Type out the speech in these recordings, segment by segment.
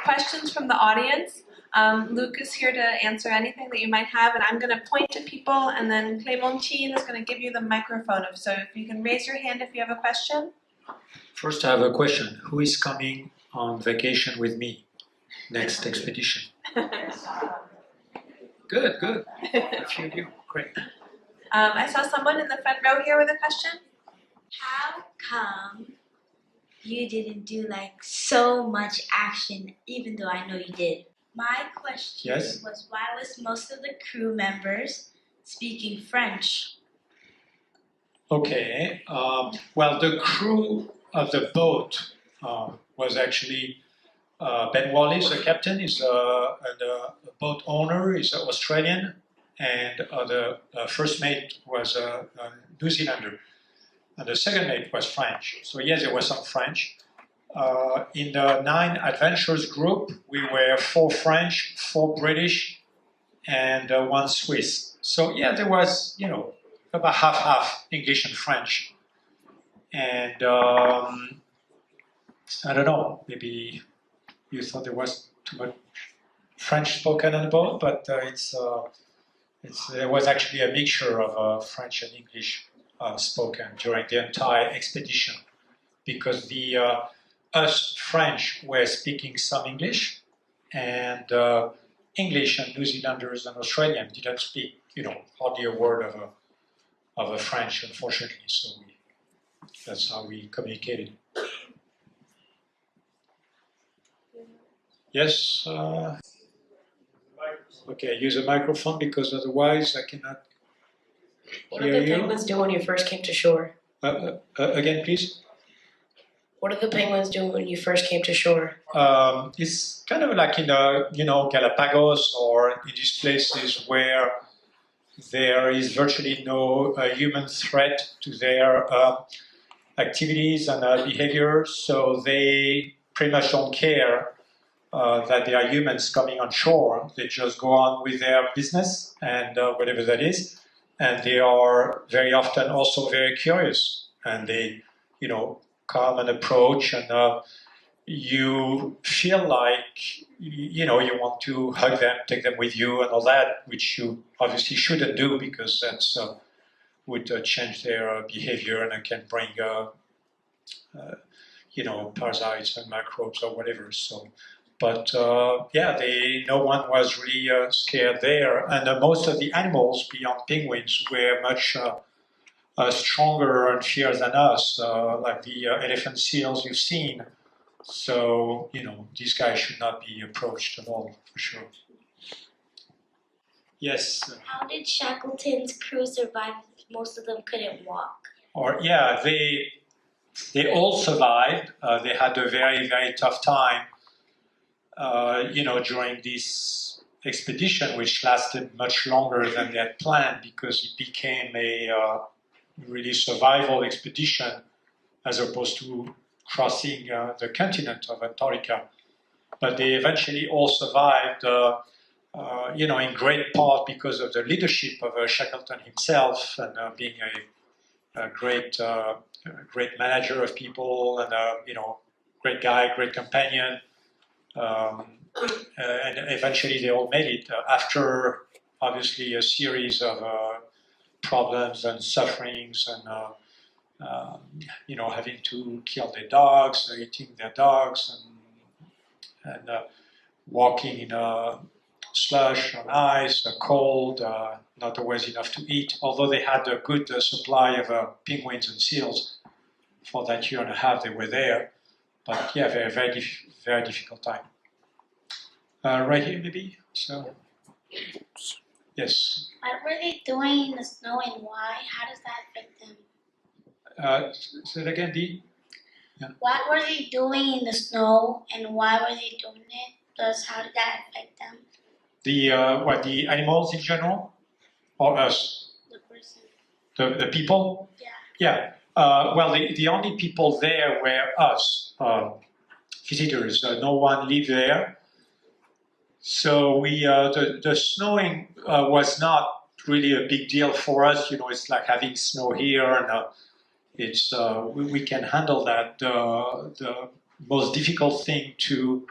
questions from the audience. Luke is here to answer anything that you might have, and I'm going to point to people, and then Clémentine is going to give you the microphone. So if you can raise your hand if you have a question. First, I have a question. Who is coming on vacation with me next expedition? Good, good. A few of you. Great. I saw someone in the front row here with a question. How come you didn't do like so much action, even though I know you did? My question was, why was most of the crew members speaking French? Okay. Well, the crew of the boat was actually Ben Wallace, the captain, is the boat owner, is Australian, and the first mate was a New Zealander. And the second mate was French. So yes, there was some French. In the 9 adventurers group, we were 4 French, 4 British, and 1 Swiss. So yeah, there was, you know, about half English and French. And I don't know, maybe you thought there was too much French spoken on the boat, but there was actually a mixture of French and English spoken during the entire expedition, because the us French were speaking some English, and English and New Zealanders and Australians didn't speak, you know, hardly a word of a French, unfortunately. So that's how we communicated. Yes. Okay, use a microphone because otherwise I cannot. What did the penguins do when you first came to shore? Again, please. What did the penguins do when you first came to shore? It's kind of like in the, you know, Galapagos or in these places where there is virtually no human threat to their activities and behavior, so they pretty much don't care that there are humans coming on shore. They just go on with their business and whatever that is, and they are very often also very curious, and they, you know, come and approach, and you feel like, you know, you want to hug them, take them with you and all that, which you obviously shouldn't do because that's would change their behavior and it can bring, you know, parasites and microbes or whatever. So, but yeah, no one was really scared there, and most of the animals beyond penguins were much stronger and fierce than us, like the elephant seals you've seen. So, you know, these guys should not be approached at all, for sure. Yes? How did Shackleton's crew survive if most of them couldn't walk? Or, yeah, they all survived. They had a very, very tough time, you know, during this expedition, which lasted much longer than they had planned because it became a really survival expedition as opposed to crossing the continent of Antarctica. But they eventually all survived, you know, in great part because of the leadership of Shackleton himself and being a great manager of people and, you know, great guy, great companion. And eventually they all made it after, obviously, a series of problems and sufferings and you know, having to kill their dogs, eating their dogs, and walking in slush on ice, cold, not always enough to eat. Although they had a good supply of penguins and seals for that year and a half they were there, but yeah, very difficult time. Right here, maybe. So. Yes. What were they doing in the snow and why? How does that affect them? Say it again, Dee. Yeah. What were they doing in the snow and why were they doing it? Plus, how did that affect them? The animals in general, or us? The person. The people. Yeah. Yeah. Well, the only people there were us, visitors. No one lived there. So the snowing was not really a big deal for us. You know, it's like having snow here, and it's we can handle that. The most difficult thing to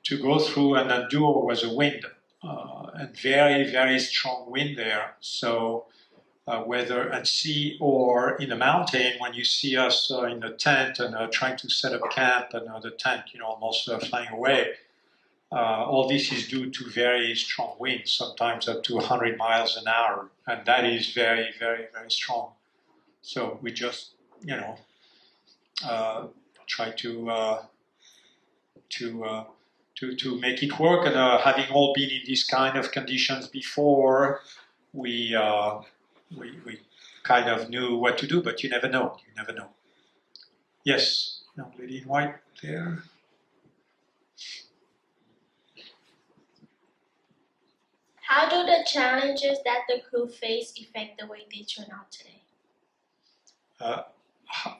to go through, and then duo was a wind, and very, very strong wind there. So whether at sea or in a mountain, when you see us in a tent and trying to set up camp and the tent, almost flying away, all this is due to very strong winds, sometimes up to 100 miles an hour, and that is very, very, very strong. So we just, try to make it work. And having all been in these kind of conditions before, we kind of knew what to do. But you never know. You never know. Yes, young lady in white there. How do the challenges that the crew face affect the way they turn out today?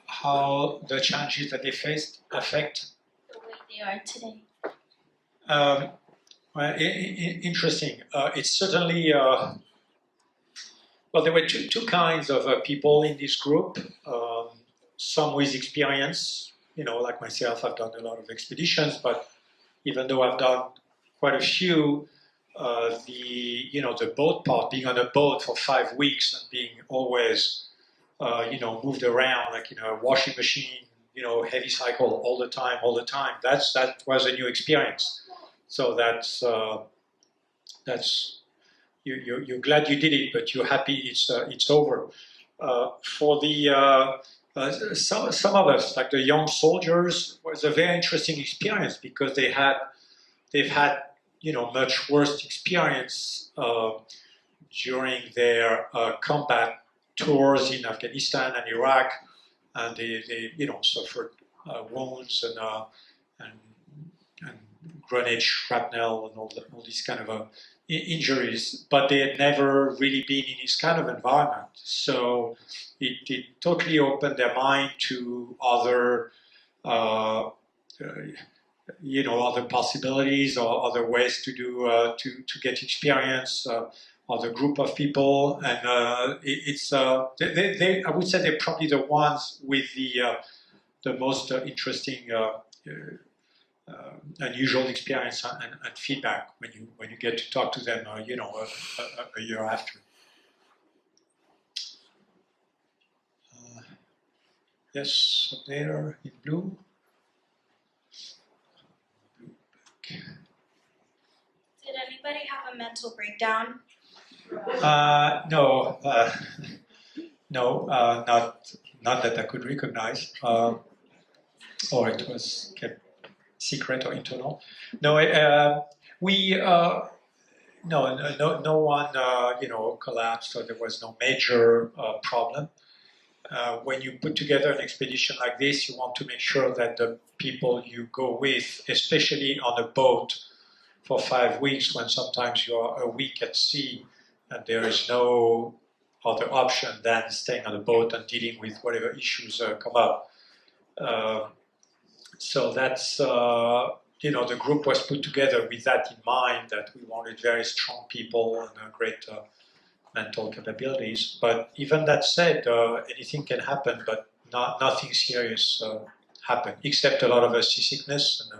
How the challenges that they faced affect the way they are today? Well, interesting. It's certainly, well, there were two kinds of people in this group. Some with experience, like myself, I've done a lot of expeditions, but even though I've done quite a few, the boat part, being on a boat for 5 weeks and being always, moved around like a washing machine, heavy cycle all the time. That was a new experience. So that's you're glad you did it, but you're happy it's over. For the some of us, like the young soldiers, was a very interesting experience because they've had much worse experience during their combat tours in Afghanistan and Iraq, and they suffered wounds and grenade shrapnel and all these kind of injuries, but they had never really been in this kind of environment. So it totally opened their mind to other other possibilities or other ways to do to get experience, other group of people, and I would say they're probably the ones with the most interesting, unusual experience and feedback when you get to talk to them, a year after. Yes, up there in blue. Did anybody have a mental breakdown? No, not that I could recognize, or it was kept secret or internal. No, no one collapsed, or there was no major problem. When you put together an expedition like this, you want to make sure that the people you go with, especially on a boat for 5 weeks, when sometimes you are a week at sea and there is no other option than staying on the boat and dealing with whatever issues come up. So that's, the group was put together with that in mind, that we wanted very strong people and great mental capabilities. But even that said, anything can happen, but nothing serious happened, except a lot of seasickness.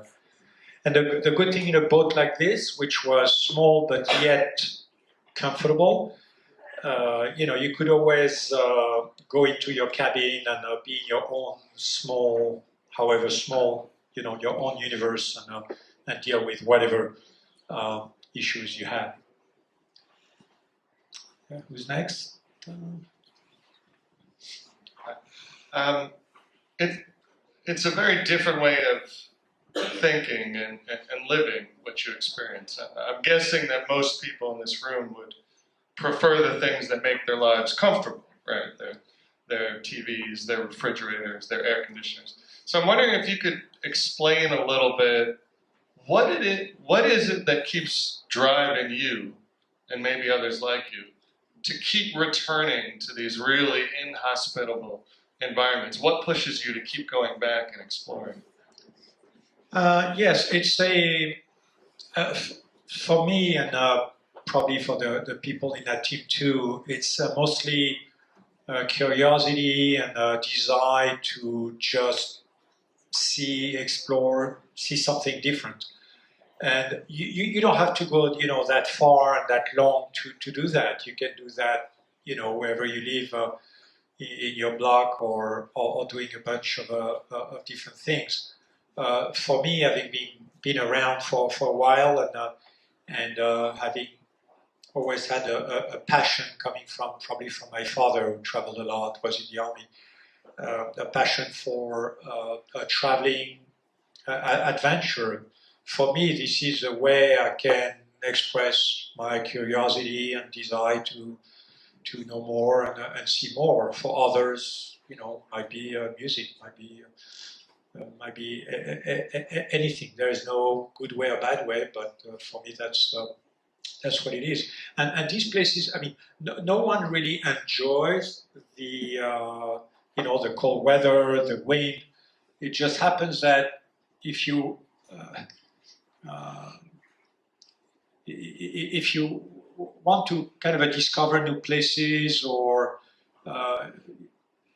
And the good thing in a boat like this, which was small but yet comfortable, you could always go into your cabin and be in your own small, however small, your own universe, and deal with whatever issues you had. Who's next? It's a very different way of thinking and living what you experience. I'm guessing that most people in this room would prefer the things that make their lives comfortable, right? Their TVs, their refrigerators, their air conditioners. So I'm wondering if you could explain a little bit, what is it that keeps driving you, and maybe others like you, to keep returning to these really inhospitable environments? What pushes you to keep going back and exploring? Yes, it's for me, and probably for the people in that team too, it's mostly curiosity and desire to just explore, see something different. And you don't have to go, that far and that long to do that. You can do that, wherever you live, in your block, or doing a bunch of different things. For me, having been around for a while, and having always had a passion coming probably from my father, who traveled a lot, was in the army, a passion for traveling, adventure. For me, this is a way I can express my curiosity and desire to know more and see more. For others, might be music, might be anything. There is no good way or bad way, but for me, that's what it is. And these places, I mean, no one really enjoys the the cold weather, the wind. It just happens that if you if you want to kind of discover new places, or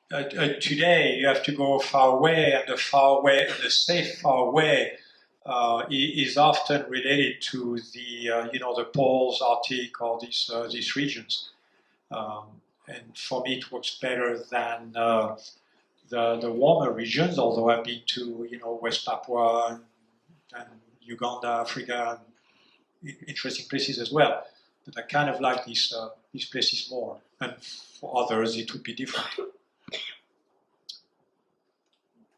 today you have to go far away, and the safe far away is often related to the the poles, Arctic, or these regions. And for me, it works better than the warmer regions. Although I've been to West Papua and Uganda, Africa, and interesting places as well. But I kind of like these places more. And for others, it would be different.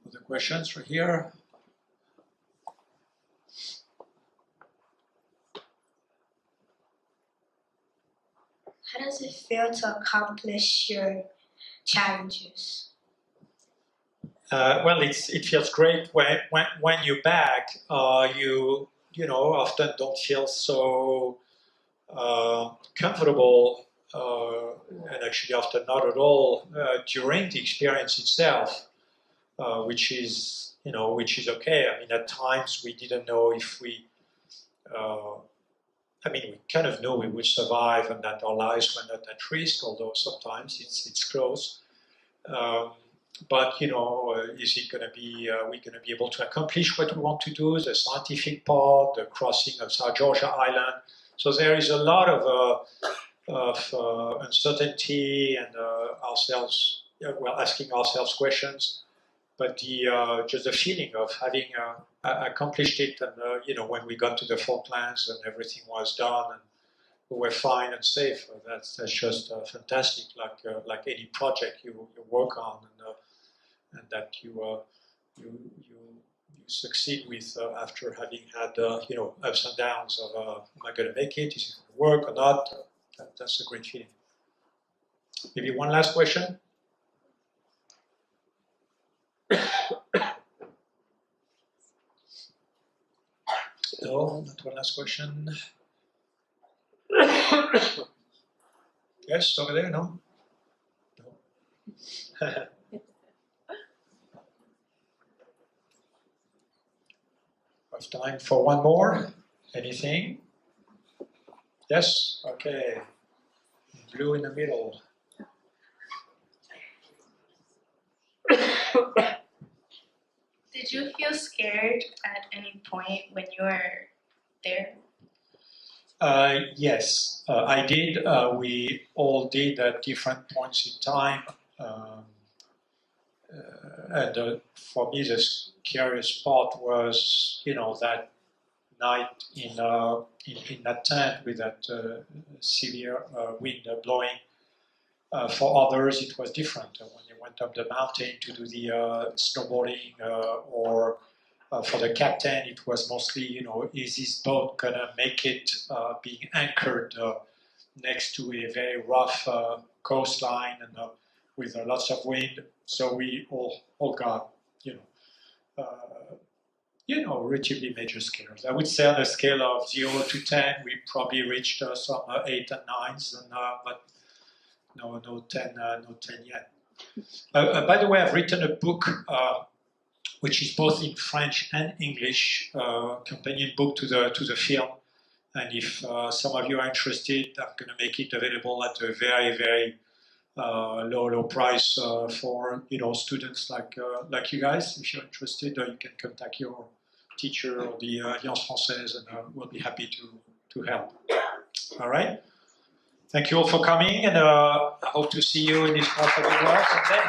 Other questions right here? How does it feel to accomplish your challenges? Well, it feels great when you're back. You often don't feel so comfortable, and actually often not at all during the experience itself, which is okay. I mean, at times we didn't know if we. We kind of knew we would survive and that our lives were not at risk, although sometimes it's close. But is it going to be? We're going to be able to accomplish what we want to do? The scientific part, the crossing of South Georgia Island. So there is a lot of uncertainty, and asking ourselves questions. But just the feeling of having accomplished it, and when we got to the Falklands and everything was done and we were fine and safe, that's just fantastic. Like any project you work on, and that you succeed with after having had ups and downs of am I going to make it? Is it going to work or not? That's a great feeling. Maybe one last question. No, not one last question. Yes, over there, no? No. Have time for one more? Anything? Yes? Okay. Blue in the middle. Did you feel scared at any point when you were there? Yes, I did. We all did at different points in time. And for me, the scariest part was, that night in that tent with that severe wind blowing. For others, it was different. When you went up the mountain to do the snowboarding, or for the captain, it was mostly, is this boat gonna make it being anchored next to a very rough coastline and with lots of wind? So we all got, relatively major scares. I would say on a scale of 0 to 10, we probably reached some 8 and 9s, but no 10 yet. By the way, I've written a book which is both in French and English, companion book to the film. And if some of you are interested, I'm going to make it available at a very, very low price for students like you guys. If you're interested, you can contact your teacher or the Alliance Française, and we'll be happy to help. All right? Thank you all for coming, and I hope to see you in this part of the world someday.